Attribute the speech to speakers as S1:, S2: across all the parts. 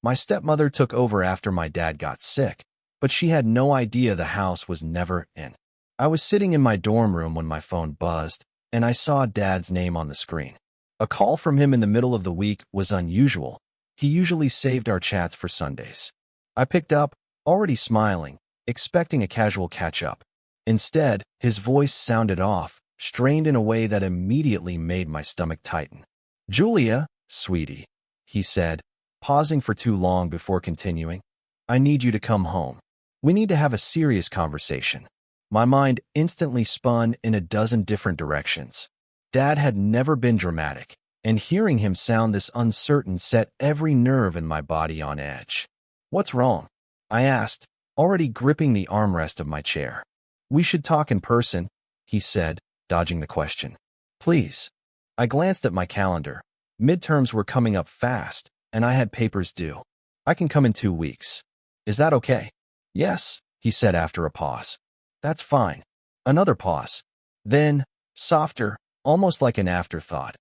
S1: My stepmother took over after my dad got sick, but she had no idea the house was never in. I was sitting in my dorm room when my phone buzzed, and I saw Dad's name on the screen. A call from him in the middle of the week was unusual. He usually saved our chats for Sundays. I picked up, already smiling, expecting a casual catch-up. Instead, his voice sounded off, strained in a way that immediately made my stomach tighten. "Julia, sweetie," he said, pausing for too long before continuing. "I need you to come home. We need to have a serious conversation." My mind instantly spun in a dozen different directions. Dad had never been dramatic, and hearing him sound this uncertain set every nerve in my body on edge. "What's wrong?" I asked, already gripping the armrest of my chair. "We should talk in person," he said, dodging the question. "Please." I glanced at my calendar. Midterms were coming up fast, and I had papers due. "I can come in 2 weeks. Is that okay?" "Yes," he said after a pause. "That's fine." Another pause. Then, softer, almost like an afterthought.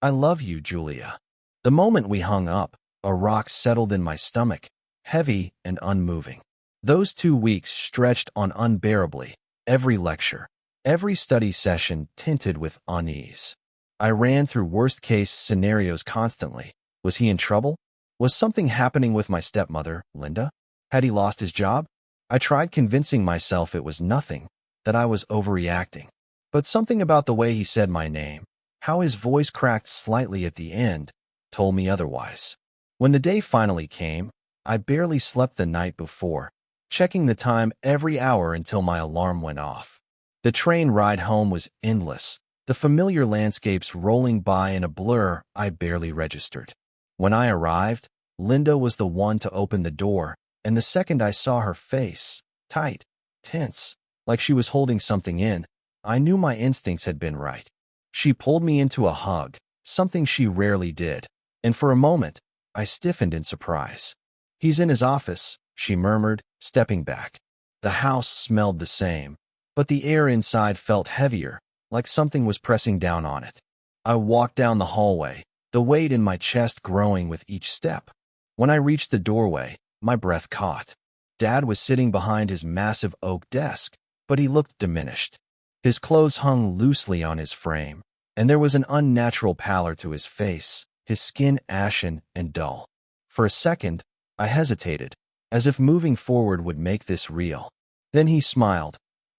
S1: "I love you, Julia." The moment we hung up, a rock settled in my stomach, heavy and unmoving. Those 2 weeks stretched on unbearably, every lecture, every study session tinted with unease. I ran through worst-case scenarios constantly. Was he in trouble? Was something happening with my stepmother, Linda? Had he lost his job? I tried convincing myself it was nothing, that I was overreacting. But something about the way he said my name, how his voice cracked slightly at the end, told me otherwise. When the day finally came, I barely slept the night before, checking the time every hour until my alarm went off. The train ride home was endless, the familiar landscapes rolling by in a blur I barely registered. When I arrived, Linda was the one to open the door, and the second I saw her face, tight, tense, like she was holding something in, I knew my instincts had been right. She pulled me into a hug, something she rarely did, and for a moment, I stiffened in surprise. "He's in his office," she murmured, stepping back. The house smelled the same, but the air inside felt heavier, like something was pressing down on it. I walked down the hallway, the weight in my chest growing with each step. When I reached the doorway, my breath caught. Dad was sitting behind his massive oak desk, but he looked diminished. His clothes hung loosely on his frame, and there was an unnatural pallor to his face, his skin ashen and dull. For a second, I hesitated, as if moving forward would make this real. Then he smiled,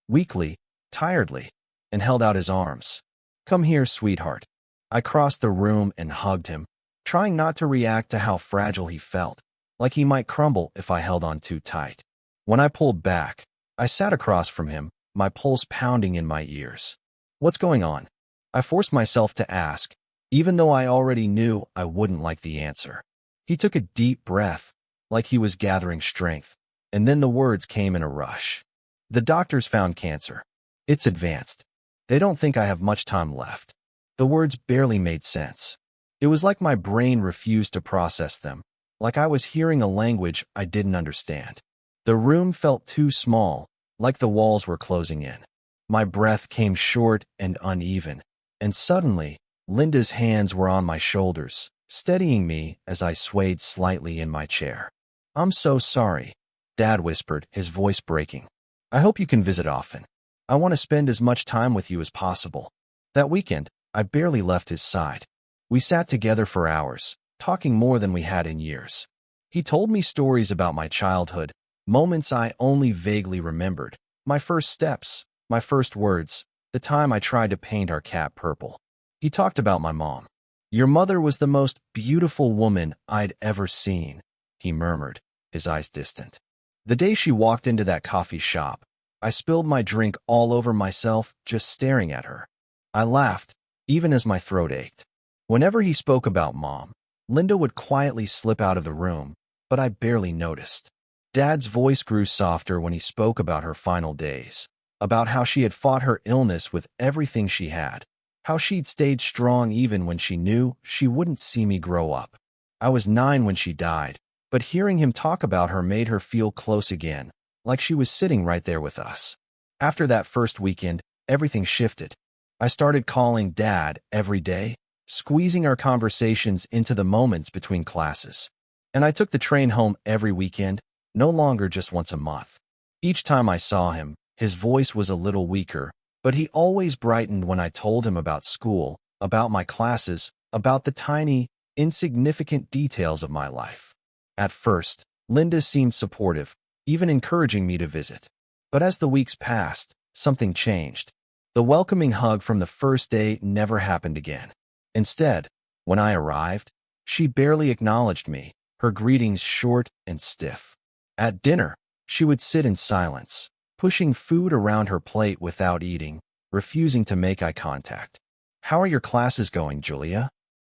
S1: weakly, tiredly, and held out his arms. "Come here, sweetheart." I crossed the room and hugged him, trying not to react to how fragile he felt, like he might crumble if I held on too tight. When I pulled back, I sat across from him, my pulse pounding in my ears. "What's going on?" I forced myself to ask, even though I already knew I wouldn't like the answer. He took a deep breath, like he was gathering strength, and then the words came in a rush. "The doctors found cancer. It's advanced. They don't think I have much time left." The words barely made sense. It was like my brain refused to process them, like I was hearing a language I didn't understand. The room felt too small, like the walls were closing in. My breath came short and uneven, and suddenly, Linda's hands were on my shoulders, steadying me as I swayed slightly in my chair. "I'm so sorry," Dad whispered, his voice breaking. "I hope you can visit often. I want to spend as much time with you as possible." That weekend, I barely left his side. We sat together for hours, talking more than we had in years. He told me stories about my childhood, moments I only vaguely remembered, my first steps, my first words, the time I tried to paint our cat purple. He talked about my mom. "Your mother was the most beautiful woman I'd ever seen," he murmured, his eyes distant. "The day she walked into that coffee shop, I spilled my drink all over myself just staring at her." I laughed, even as my throat ached. Whenever he spoke about Mom, Linda would quietly slip out of the room, but I barely noticed. Dad's voice grew softer when he spoke about her final days, about how she had fought her illness with everything she had, how she'd stayed strong even when she knew she wouldn't see me grow up. I was 9 when she died, but hearing him talk about her made her feel close again, like she was sitting right there with us. After that first weekend, everything shifted. I started calling Dad every day, squeezing our conversations into the moments between classes. And I took the train home every weekend, no longer just once a month. Each time I saw him, his voice was a little weaker, but he always brightened when I told him about school, about my classes, about the tiny, insignificant details of my life. At first, Linda seemed supportive, even encouraging me to visit. But as the weeks passed, something changed. The welcoming hug from the first day never happened again. Instead, when I arrived, she barely acknowledged me, her greetings short and stiff. At dinner, she would sit in silence, pushing food around her plate without eating, refusing to make eye contact. "How are your classes going, Julia?"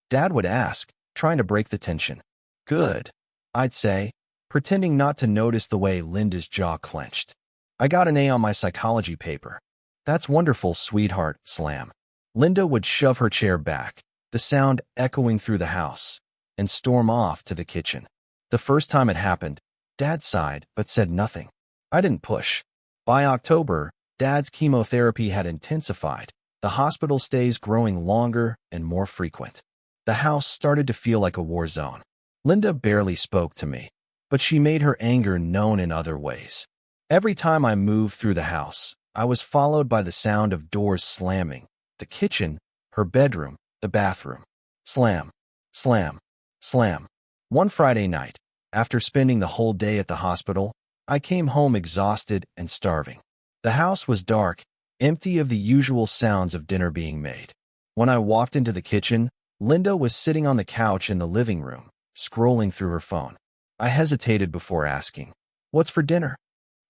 S1: Dad would ask, trying to break the tension. "Good," I'd say, pretending not to notice the way Linda's jaw clenched. "I got an A on my psychology paper." "That's wonderful, sweetheart," slam. Linda would shove her chair back, the sound echoing through the house, and storm off to the kitchen. The first time it happened, Dad sighed but said nothing. I didn't push. By October, Dad's chemotherapy had intensified, the hospital stays growing longer and more frequent. The house started to feel like a war zone. Linda barely spoke to me, but she made her anger known in other ways. Every time I moved through the house, I was followed by the sound of doors slamming. The kitchen, her bedroom, the bathroom. Slam, slam, slam. One Friday night, after spending the whole day at the hospital, I came home exhausted and starving. The house was dark, empty of the usual sounds of dinner being made. When I walked into the kitchen, Linda was sitting on the couch in the living room, scrolling through her phone. I hesitated before asking, "What's for dinner?"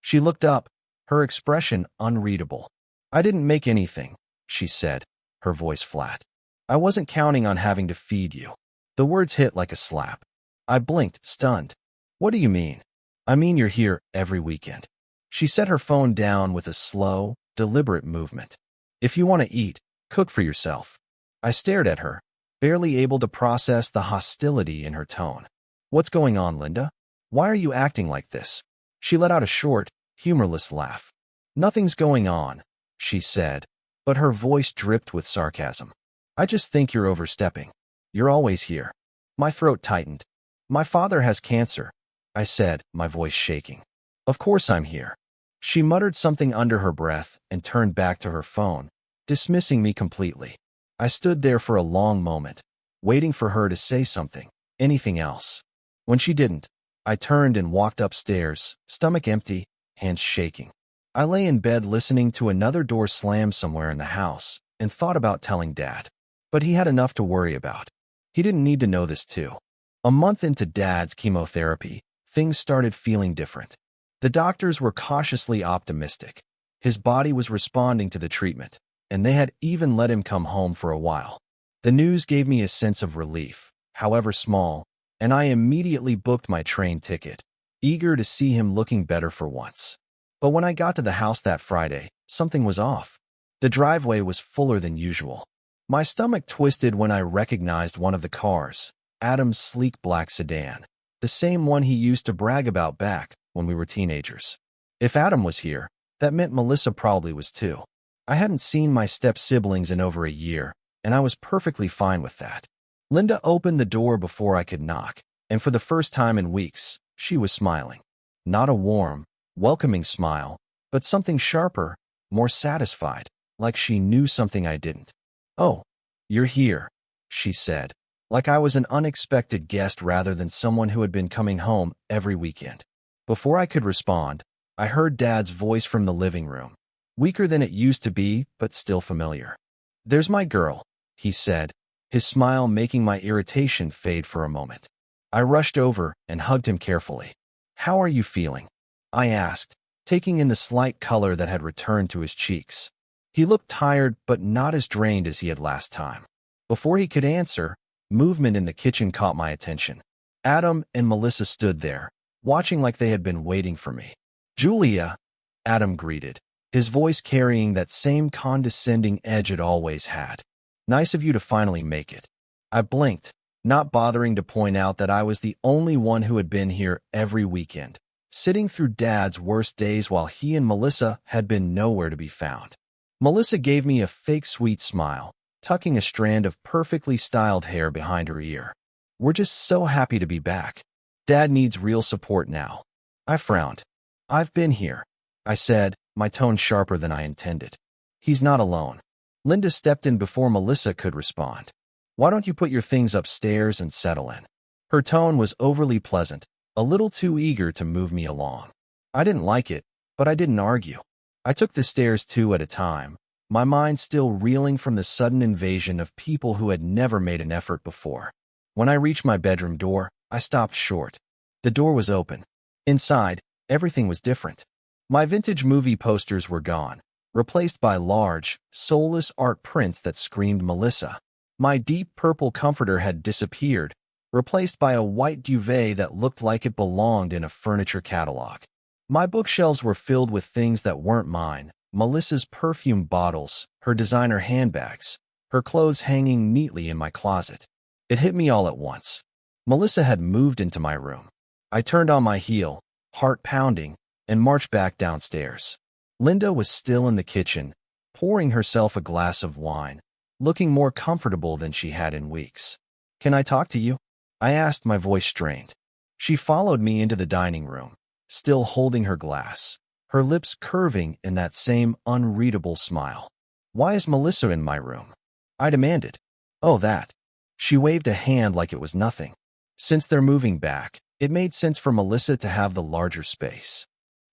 S1: She looked up, her expression unreadable. "I didn't make anything," she said, her voice flat. "I wasn't counting on having to feed you." The words hit like a slap. I blinked, stunned. "What do you mean?" "I mean you're here every weekend." She set her phone down with a slow, deliberate movement. "If you want to eat, cook for yourself." I stared at her, barely able to process the hostility in her tone. "What's going on, Linda? Why are you acting like this?" She let out a short, humorless laugh. "Nothing's going on," she said, but her voice dripped with sarcasm. "I just think you're overstepping. You're always here." My throat tightened. "My father has cancer," I said, my voice shaking. "Of course I'm here." She muttered something under her breath and turned back to her phone, dismissing me completely. I stood there for a long moment, waiting for her to say something, anything else. When she didn't, I turned and walked upstairs, stomach empty, hands shaking. I lay in bed listening to another door slam somewhere in the house and thought about telling Dad. But he had enough to worry about. He didn't need to know this too. A month into Dad's chemotherapy, things started feeling different. The doctors were cautiously optimistic. His body was responding to the treatment, and they had even let him come home for a while. The news gave me a sense of relief, however small, and I immediately booked my train ticket, eager to see him looking better for once. But when I got to the house that Friday, something was off. The driveway was fuller than usual. My stomach twisted when I recognized one of the cars, Adam's sleek black sedan, the same one he used to brag about back when we were teenagers. If Adam was here, that meant Melissa probably was too. I hadn't seen my step-siblings in over a year, and I was perfectly fine with that. Linda opened the door before I could knock, and for the first time in weeks, she was smiling. Not a warm, welcoming smile, but something sharper, more satisfied, like she knew something I didn't. "Oh, you're here," she said, like I was an unexpected guest rather than someone who had been coming home every weekend. Before I could respond, I heard Dad's voice from the living room, weaker than it used to be, but still familiar. "There's my girl," he said, his smile making my irritation fade for a moment. I rushed over and hugged him carefully. "How are you feeling?" I asked, taking in the slight color that had returned to his cheeks. He looked tired but not as drained as he had last time. Before he could answer, movement in the kitchen caught my attention. Adam and Melissa stood there, watching like they had been waiting for me. "Julia," Adam greeted, his voice carrying that same condescending edge it always had. "Nice of you to finally make it." I blinked, not bothering to point out that I was the only one who had been here every weekend, sitting through Dad's worst days while he and Melissa had been nowhere to be found. Melissa gave me a fake sweet smile, tucking a strand of perfectly styled hair behind her ear. "We're just so happy to be back." Dad needs real support now. I frowned. I've been here, I said, my tone sharper than I intended. He's not alone. Linda stepped in before Melissa could respond. Why don't you put your things upstairs and settle in? Her tone was overly pleasant, a little too eager to move me along. I didn't like it, but I didn't argue. I took the stairs 2 at a time, my mind still reeling from the sudden invasion of people who had never made an effort before. When I reached my bedroom door, I stopped short. The door was open. Inside, everything was different. My vintage movie posters were gone, replaced by large, soulless art prints that screamed Melissa. My deep purple comforter had disappeared, replaced by a white duvet that looked like it belonged in a furniture catalog. My bookshelves were filled with things that weren't mine: Melissa's perfume bottles, her designer handbags, her clothes hanging neatly in my closet. It hit me all at once. Melissa had moved into my room. I turned on my heel, heart pounding, and marched back downstairs. Linda was still in the kitchen, pouring herself a glass of wine, looking more comfortable than she had in weeks. Can I talk to you? I asked, my voice strained. She followed me into the dining room, still holding her glass, her lips curving in that same unreadable smile. Why is Melissa in my room? I demanded. Oh, that. She waved a hand like it was nothing. Since they're moving back, it made sense for Melissa to have the larger space.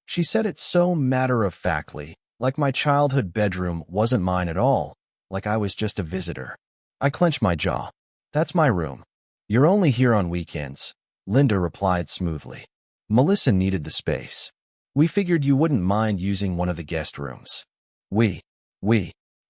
S1: She said it so matter-of-factly, like my childhood bedroom wasn't mine at all, like I was just a visitor. I clenched my jaw. That's my room. You're only here on weekends, Linda replied smoothly. Melissa needed the space. We figured you wouldn't mind using one of the guest rooms. We,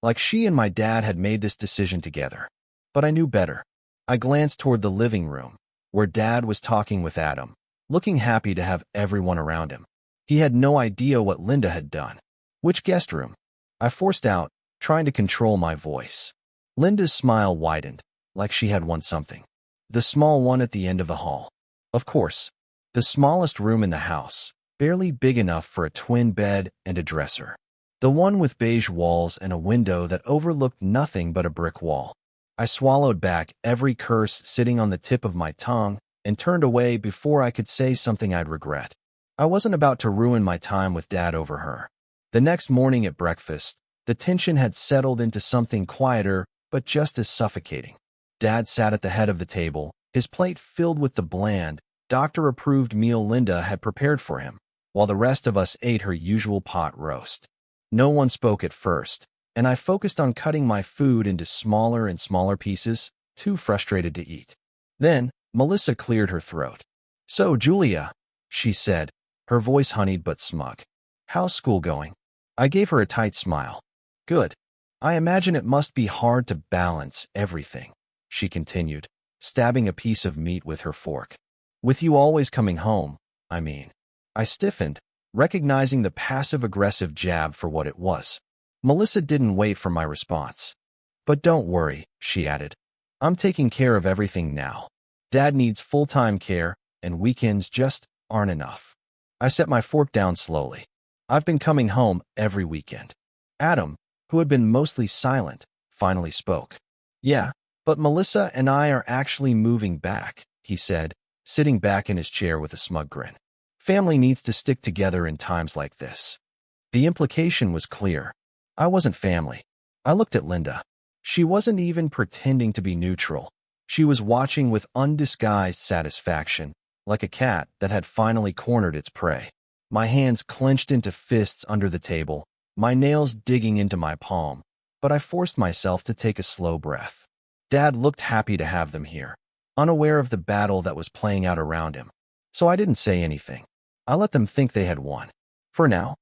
S1: like she and my dad had made this decision together. But I knew better. I glanced toward the living room, where Dad was talking with Adam, looking happy to have everyone around him. He had no idea what Linda had done. Which guest room? I forced out, trying to control my voice. Linda's smile widened, like she had won something. The small one at the end of the hall. Of course. The smallest room in the house, barely big enough for a twin bed and a dresser. The one with beige walls and a window that overlooked nothing but a brick wall. I swallowed back every curse sitting on the tip of my tongue and turned away before I could say something I'd regret. I wasn't about to ruin my time with Dad over her. The next morning at breakfast, the tension had settled into something quieter but just as suffocating. Dad sat at the head of the table, his plate filled with the bland, doctor-approved meal Linda had prepared for him, while the rest of us ate her usual pot roast. No one spoke at first, and I focused on cutting my food into smaller and smaller pieces, too frustrated to eat. Then, Melissa cleared her throat. So, Julia, she said, her voice honeyed but smug. How's school going? I gave her a tight smile. Good. I imagine it must be hard to balance everything, she continued, stabbing a piece of meat with her fork. With you always coming home, I mean. I stiffened, recognizing the passive-aggressive jab for what it was. Melissa didn't wait for my response. But don't worry, she added. I'm taking care of everything now. Dad needs full-time care, and weekends just aren't enough. I set my fork down slowly. I've been coming home every weekend. Adam, who had been mostly silent, finally spoke. Yeah, but Melissa and I are actually moving back, he said, sitting back in his chair with a smug grin. Family needs to stick together in times like this. The implication was clear. I wasn't family. I looked at Linda. She wasn't even pretending to be neutral. She was watching with undisguised satisfaction, like a cat that had finally cornered its prey. My hands clenched into fists under the table, my nails digging into my palm, but I forced myself to take a slow breath. Dad looked happy to have them here, unaware of the battle that was playing out around him. So I didn't say anything. I let them think they had won. For now.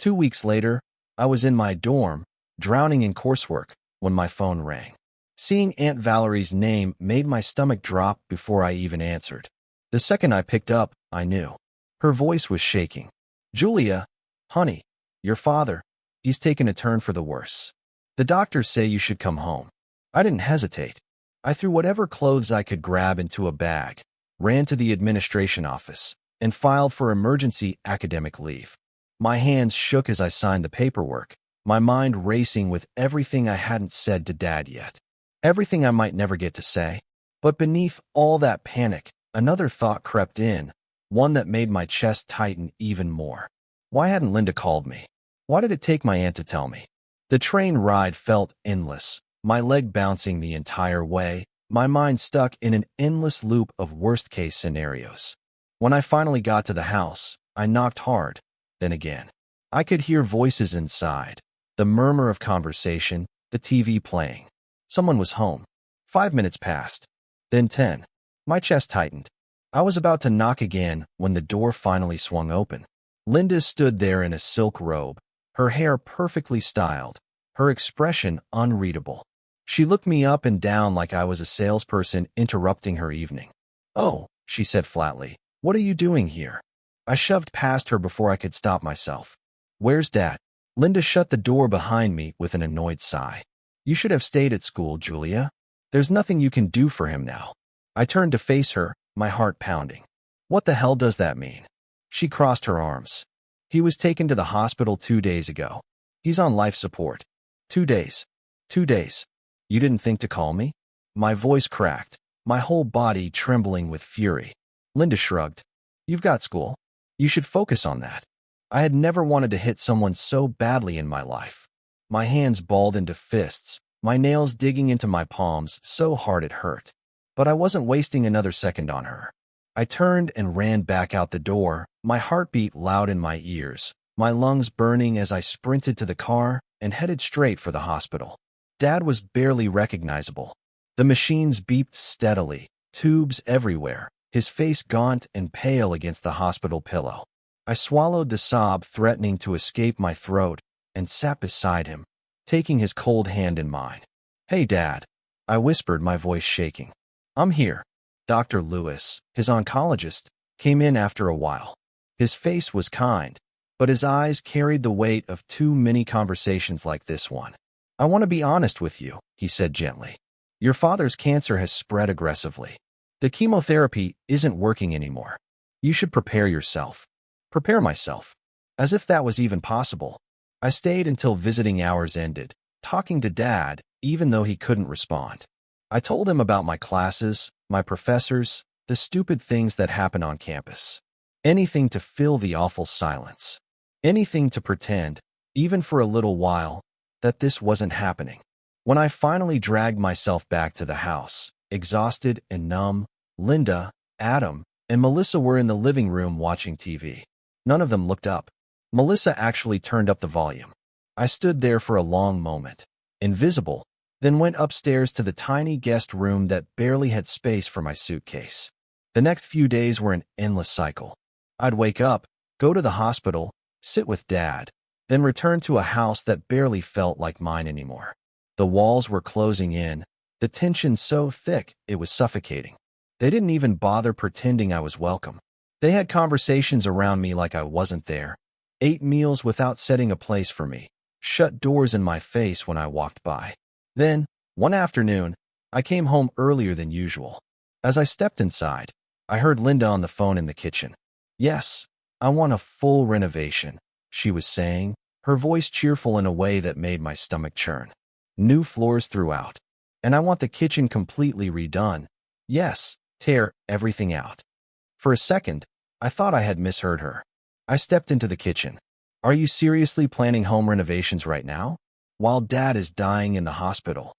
S1: 2 weeks later, I was in my dorm, drowning in coursework, when my phone rang. Seeing Aunt Valerie's name made my stomach drop before I even answered. The second I picked up, I knew. Her voice was shaking. Julia, honey, your father, he's taken a turn for the worse. The doctors say you should come home. I didn't hesitate. I threw whatever clothes I could grab into a bag, ran to the administration office, and filed for emergency academic leave. My hands shook as I signed the paperwork, my mind racing with everything I hadn't said to Dad yet. Everything I might never get to say. But beneath all that panic, Another thought crept in, one that made my chest tighten even more. Why hadn't Linda called me? Why did it take my aunt to tell me? The train ride felt endless, my leg bouncing the entire way, my mind stuck in an endless loop of worst-case scenarios. When I finally got to the house, I knocked hard, then again. I could hear voices inside, the murmur of conversation, the TV playing. Someone was home. 5 minutes passed, then 10. My chest tightened. I was about to knock again when the door finally swung open. Linda stood there in a silk robe, her hair perfectly styled, her expression unreadable. She looked me up and down like I was a salesperson interrupting her evening. "Oh," she said flatly, "what are you doing here?" I shoved past her before I could stop myself. "Where's Dad?" Linda shut the door behind me with an annoyed sigh. "You should have stayed at school, Julia. There's nothing you can do for him now." I turned to face her, my heart pounding. "What the hell does that mean?" She crossed her arms. "He was taken to the hospital 2 days ago. He's on life support." 2 days. 2 days. You didn't think to call me?" My voice cracked, my whole body trembling with fury. Linda shrugged. "You've got school. You should focus on that." I had never wanted to hit someone so badly in my life. My hands balled into fists, my nails digging into my palms so hard it hurt. But I wasn't wasting another second on her. I turned and ran back out the door, my heartbeat loud in my ears, my lungs burning as I sprinted to the car and headed straight for the hospital. Dad was barely recognizable. The machines beeped steadily, tubes everywhere, his face gaunt and pale against the hospital pillow. I swallowed the sob threatening to escape my throat and sat beside him, taking his cold hand in mine. "Hey, Dad," I whispered, my voice shaking. "I'm here." Dr. Lewis, his oncologist, came in after a while. His face was kind, but his eyes carried the weight of too many conversations like this one. "I want to be honest with you," he said gently. "Your father's cancer has spread aggressively. The chemotherapy isn't working anymore. You should prepare yourself." Prepare myself. As if that was even possible. I stayed until visiting hours ended, talking to Dad, even though he couldn't respond. I told him about my classes, my professors, the stupid things that happen on campus. Anything to fill the awful silence. Anything to pretend, even for a little while, that this wasn't happening. When I finally dragged myself back to the house, exhausted and numb, Linda, Adam, and Melissa were in the living room watching TV. None of them looked up. Melissa actually turned up the volume. I stood there for a long moment, invisible, then went upstairs to the tiny guest room that barely had space for my suitcase. The next few days were an endless cycle. I'd wake up, go to the hospital, sit with Dad, then return to a house that barely felt like mine anymore. The walls were closing in, the tension so thick it was suffocating. They didn't even bother pretending I was welcome. They had conversations around me like I wasn't there, ate meals without setting a place for me, shut doors in my face when I walked by. Then, one afternoon, I came home earlier than usual. As I stepped inside, I heard Linda on the phone in the kitchen. "Yes, I want a full renovation," she was saying, her voice cheerful in a way that made my stomach churn. "New floors throughout. And I want the kitchen completely redone. Yes, tear everything out." For a second, I thought I had misheard her. I stepped into the kitchen. "Are you seriously planning home renovations right now? While Dad is dying in the hospital?"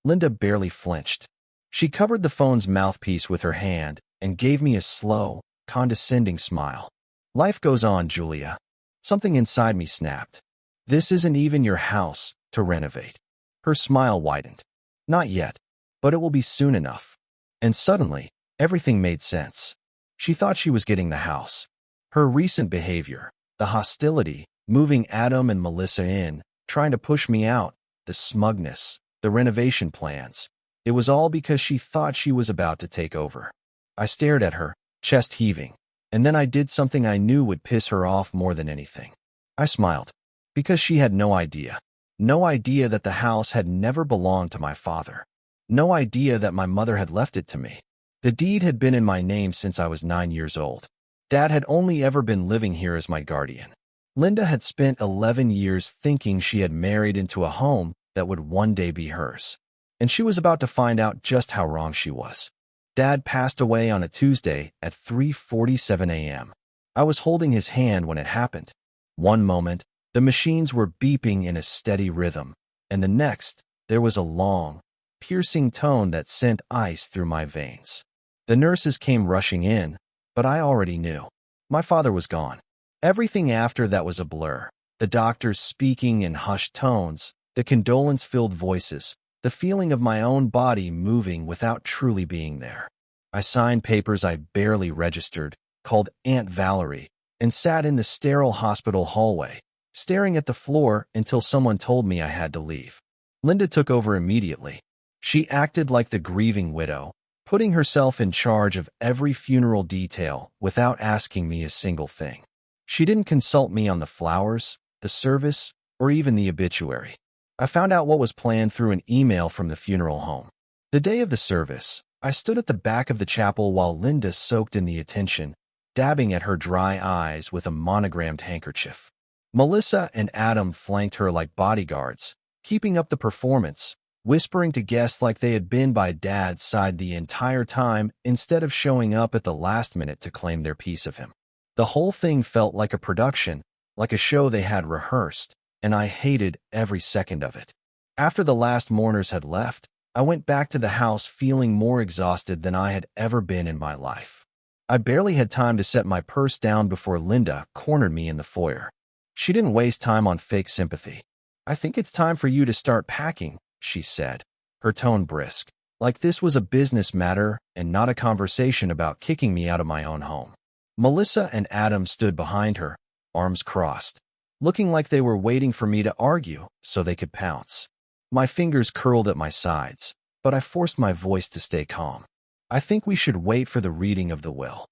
S1: Linda barely flinched. She covered the phone's mouthpiece with her hand and gave me a slow, condescending smile. "Life goes on, Julia." Something inside me snapped. "This isn't even your house to renovate." Her smile widened. "Not yet, but it will be soon enough." And suddenly, everything made sense. She thought she was getting the house. Her recent behavior, the hostility, moving Adam and Melissa in, trying to push me out, the smugness, the renovation plans. It was all because she thought she was about to take over. I stared at her, chest heaving, and then I did something I knew would piss her off more than anything. I smiled, because she had no idea. No idea that the house had never belonged to my father. No idea that my mother had left it to me. The deed had been in my name since I was 9 years old. Dad had only ever been living here as my guardian. Linda had spent 11 years thinking she had married into a home that would one day be hers. And she was about to find out just how wrong she was. Dad passed away on a Tuesday at 3:47 a.m. I was holding his hand when it happened. One moment, the machines were beeping in a steady rhythm, and the next, there was a long, piercing tone that sent ice through my veins. The nurses came rushing in, but I already knew. My father was gone. Everything after that was a blur. The doctors speaking in hushed tones, the condolence-filled voices, the feeling of my own body moving without truly being there. I signed papers I barely registered, called Aunt Valerie, and sat in the sterile hospital hallway, staring at the floor until someone told me I had to leave. Linda took over immediately. She acted like the grieving widow, putting herself in charge of every funeral detail without asking me a single thing. She didn't consult me on the flowers, the service, or even the obituary. I found out what was planned through an email from the funeral home. The day of the service, I stood at the back of the chapel while Linda soaked in the attention, dabbing at her dry eyes with a monogrammed handkerchief. Melissa and Adam flanked her like bodyguards, keeping up the performance, whispering to guests like they had been by Dad's side the entire time instead of showing up at the last minute to claim their piece of him. The whole thing felt like a production, like a show they had rehearsed, and I hated every second of it. After the last mourners had left, I went back to the house feeling more exhausted than I had ever been in my life. I barely had time to set my purse down before Linda cornered me in the foyer. She didn't waste time on fake sympathy. "I think it's time for you to start packing," she said, her tone brisk, like this was a business matter and not a conversation about kicking me out of my own home. Melissa and Adam stood behind her, arms crossed, looking like they were waiting for me to argue so they could pounce. My fingers curled at my sides, but I forced my voice to stay calm. "I think we should wait for the reading of the will."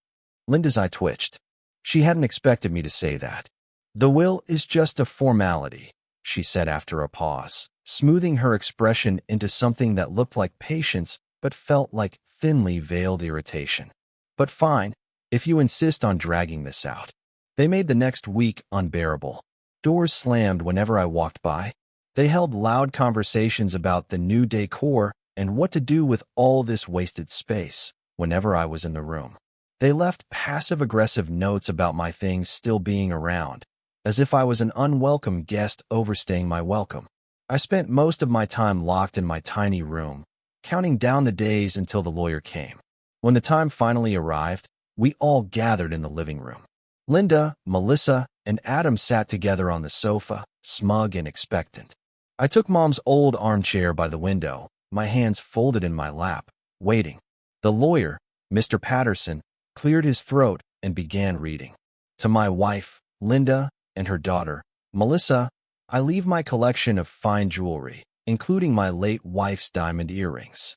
S1: Linda's eye twitched. She hadn't expected me to say that. "The will is just a formality," she said after a pause, smoothing her expression into something that looked like patience but felt like thinly veiled irritation. "But fine, if you insist on dragging this out." They made the next week unbearable. Doors slammed whenever I walked by. They held loud conversations about the new decor and what to do with all this wasted space whenever I was in the room. They left passive-aggressive notes about my things still being around, as if I was an unwelcome guest overstaying my welcome. I spent most of my time locked in my tiny room, counting down the days until the lawyer came. When the time finally arrived, we all gathered in the living room. Linda, Melissa, and Adam sat together on the sofa, smug and expectant. I took Mom's old armchair by the window, my hands folded in my lap, waiting. The lawyer, Mr. Patterson, cleared his throat and began reading. "To my wife, Linda, and her daughter, Melissa, I leave my collection of fine jewelry, including my late wife's diamond earrings."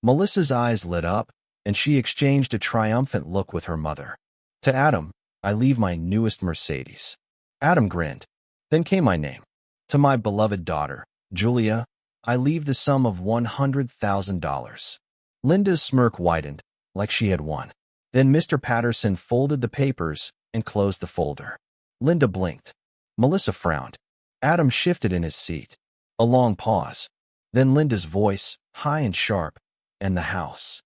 S1: Melissa's eyes lit up, and she exchanged a triumphant look with her mother. "To Adam, I leave my newest Mercedes." Adam grinned. Then came my name. "To my beloved daughter, Julia, I leave the sum of $100,000. Linda's smirk widened, like she had won. Then Mr. Patterson folded the papers and closed the folder. Linda blinked. Melissa frowned. Adam shifted in his seat. A long pause. Then Linda's voice, high and sharp, "And the house."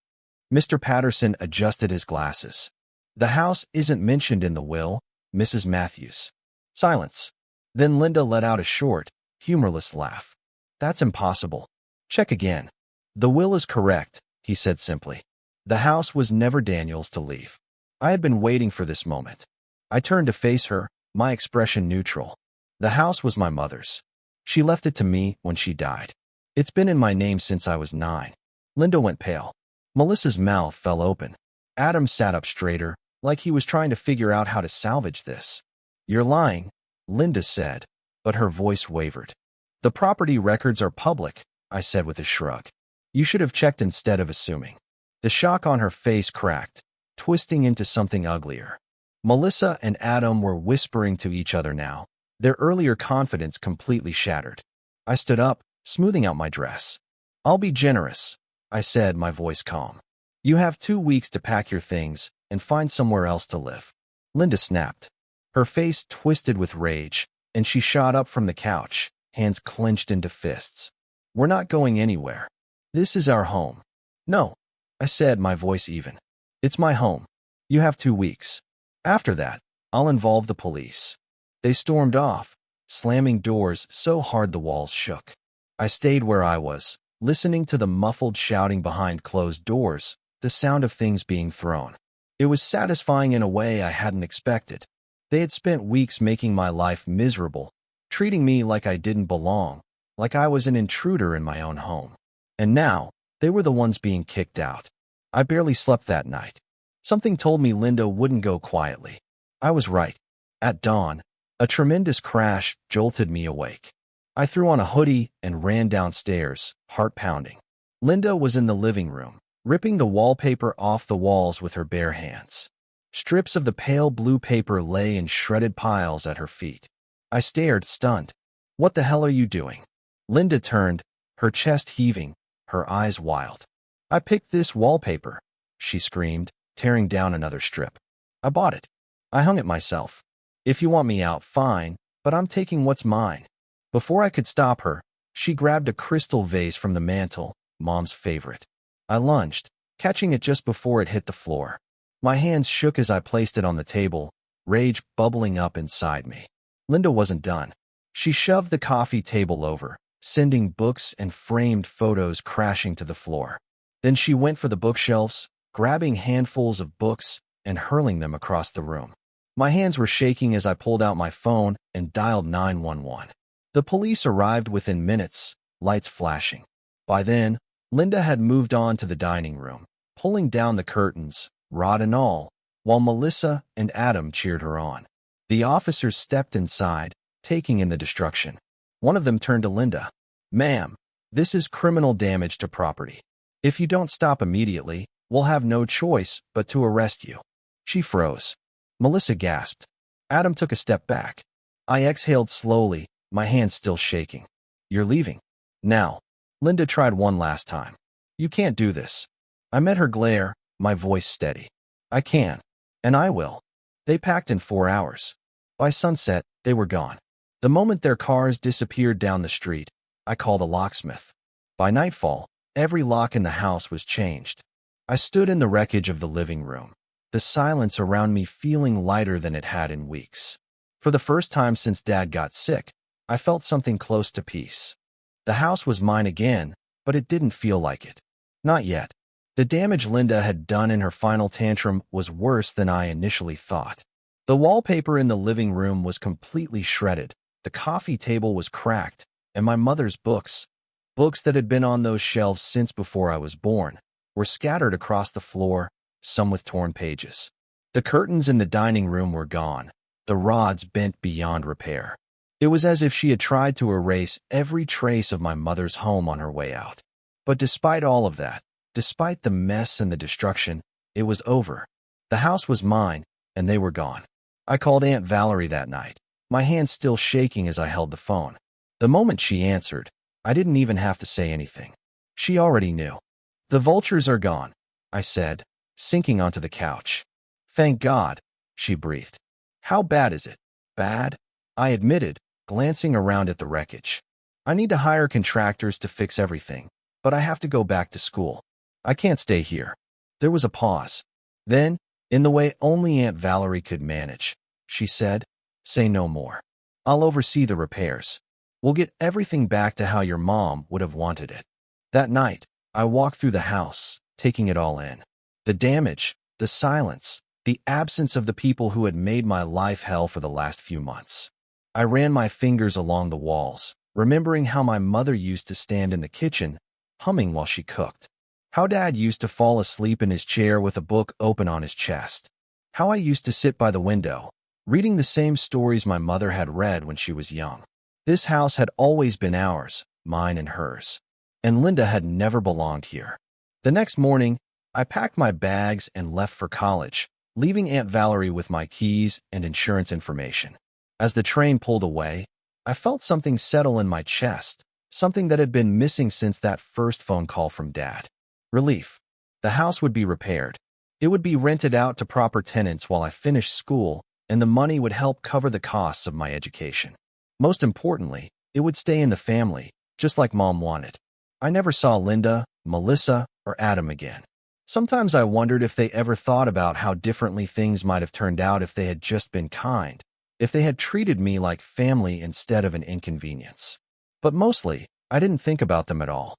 S1: Mr. Patterson adjusted his glasses. "The house isn't mentioned in the will, Mrs. Matthews." Silence. Then Linda let out a short, humorless laugh. "That's impossible. Check again." "The will is correct," he said simply. "The house was never Daniel's to leave." I had been waiting for this moment. I turned to face her, my expression neutral. "The house was my mother's. She left it to me when she died. It's been in my name since I was 9. Linda went pale. Melissa's mouth fell open. Adam sat up straighter, like he was trying to figure out how to salvage this. "You're lying," Linda said, but her voice wavered. "The property records are public," I said with a shrug. "You should have checked instead of assuming." The shock on her face cracked, twisting into something uglier. Melissa and Adam were whispering to each other now, their earlier confidence completely shattered. I stood up, smoothing out my dress. "I'll be generous," I said, my voice calm. "You have 2 weeks to pack your things and find somewhere else to live." Linda snapped. Her face twisted with rage, and she shot up from the couch, hands clenched into fists. "We're not going anywhere. This is our home." "No," I said, my voice even. It's my home. You have 2 weeks. After that, I'll involve the police. They stormed off, slamming doors so hard the walls shook. I stayed where I was, listening to the muffled shouting behind closed doors, the sound of things being thrown. It was satisfying in a way I hadn't expected. They had spent weeks making my life miserable, treating me like I didn't belong, like I was an intruder in my own home. And now, they were the ones being kicked out. I barely slept that night. Something told me Linda wouldn't go quietly. I was right. At dawn, a tremendous crash jolted me awake. I threw on a hoodie and ran downstairs, heart pounding. Linda was in the living room, ripping the wallpaper off the walls with her bare hands. Strips of the pale blue paper lay in shredded piles at her feet. I stared, stunned. What the hell are you doing? Linda turned, her chest heaving, her eyes wild. I picked this wallpaper, she screamed, tearing down another strip. I bought it. I hung it myself. If you want me out, fine, but I'm taking what's mine. Before I could stop her, she grabbed a crystal vase from the mantel, Mom's favorite. I lunged, catching it just before it hit the floor. My hands shook as I placed it on the table, rage bubbling up inside me. Linda wasn't done. She shoved the coffee table over, sending books and framed photos crashing to the floor. Then she went for the bookshelves, grabbing handfuls of books and hurling them across the room. My hands were shaking as I pulled out my phone and dialed 911. The police arrived within minutes, lights flashing. By then, Linda had moved on to the dining room, pulling down the curtains, rod and all, while Melissa and Adam cheered her on. The officers stepped inside, taking in the destruction. One of them turned to Linda. "Ma'am, this is criminal damage to property. If you don't stop immediately, we'll have no choice but to arrest you." She froze. Melissa gasped. Adam took a step back. I exhaled slowly, my hands still shaking. "You're leaving. Now." Linda tried one last time. "You can't do this." I met her glare, my voice steady. "I can. And I will." They packed in 4 hours. By sunset, they were gone. The moment their cars disappeared down the street, I called a locksmith. By nightfall, every lock in the house was changed. I stood in the wreckage of the living room, the silence around me feeling lighter than it had in weeks. For the first time since Dad got sick, I felt something close to peace. The house was mine again, but it didn't feel like it. Not yet. The damage Linda had done in her final tantrum was worse than I initially thought. The wallpaper in the living room was completely shredded, the coffee table was cracked, and my mother's books that had been on those shelves since before I was born, were scattered across the floor, some with torn pages. The curtains in the dining room were gone, the rods bent beyond repair. It was as if she had tried to erase every trace of my mother's home on her way out. But despite all of that, despite the mess and the destruction, it was over. The house was mine, and they were gone. I called Aunt Valerie that night, my hands still shaking as I held the phone. The moment she answered, I didn't even have to say anything. She already knew. "The vultures are gone," I said, sinking onto the couch. "Thank God," she breathed. "How bad is it?" "Bad?" I admitted, glancing around at the wreckage. "I need to hire contractors to fix everything, but I have to go back to school. I can't stay here." There was a pause. Then, in the way only Aunt Valerie could manage, she said, "Say no more. I'll oversee the repairs. We'll get everything back to how your mom would have wanted it." That night, I walked through the house, taking it all in. The damage, the silence, the absence of the people who had made my life hell for the last few months. I ran my fingers along the walls, remembering how my mother used to stand in the kitchen, humming while she cooked. How Dad used to fall asleep in his chair with a book open on his chest. How I used to sit by the window, reading the same stories my mother had read when she was young. This house had always been ours, mine and hers. And Linda had never belonged here. The next morning, I packed my bags and left for college, leaving Aunt Valerie with my keys and insurance information. As the train pulled away, I felt something settle in my chest, something that had been missing since that first phone call from Dad. Relief. The house would be repaired. It would be rented out to proper tenants while I finished school, and the money would help cover the costs of my education. Most importantly, it would stay in the family, just like Mom wanted. I never saw Linda, Melissa, or Adam again. Sometimes I wondered if they ever thought about how differently things might have turned out if they had just been kind, if they had treated me like family instead of an inconvenience. But mostly, I didn't think about them at all.